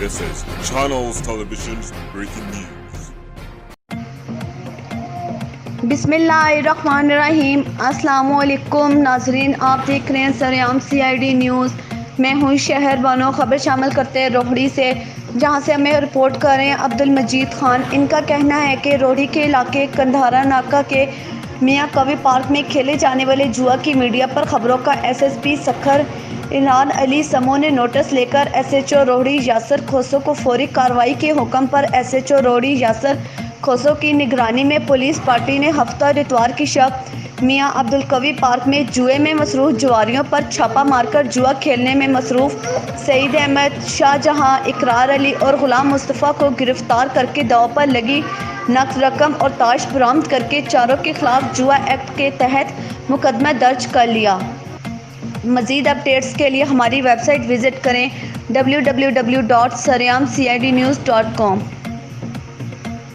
This is Channels Television's Breaking News. بسم اللہ الرحمن الرحیم۔ السلام علیکم ناظرین، آپ دیکھ رہے ہیں سریام CID نیوز۔ میں ہوں شہر بانو۔ خبر شامل کرتے ہیں روہڑی سے، جہاں سے ہمیں رپورٹ کر رہے ہیں عبدالمجید خان۔ ان کا کہنا ہے کہ روہڑی کے علاقے کندھارا ناکہ کے میاں کوی پارک میں کھیلے جانے والے جوا کی میڈیا پر خبروں کا SSP سکھر الہان علی سمو نے نوٹس لے کر SHO روہڑی یاسر کھوسو کو فوری کارروائی کے حکم پر SHO روہڑی یاسر کھوسو کی نگرانی میں پولیس پارٹی نے ہفتہ اتوار کی شب میاں عبدالقوی پارک میں جوئے میں مصروف جواریوں پر چھاپہ مار کر جوا کھیلنے میں مصروف سعید احمد، شاہ جہاں، اقرار علی اور غلام مصطفیٰ کو گرفتار کر کے داؤ پر لگی نقد رقم اور تاش برآمد کر کے چاروں کے خلاف جوا ایکٹ کے تحت مقدمہ درج کر لیا۔ مزید اپڈیٹس کے لیے ہماری ویب سائٹ وزٹ کریں www.saryamcidnews.com۔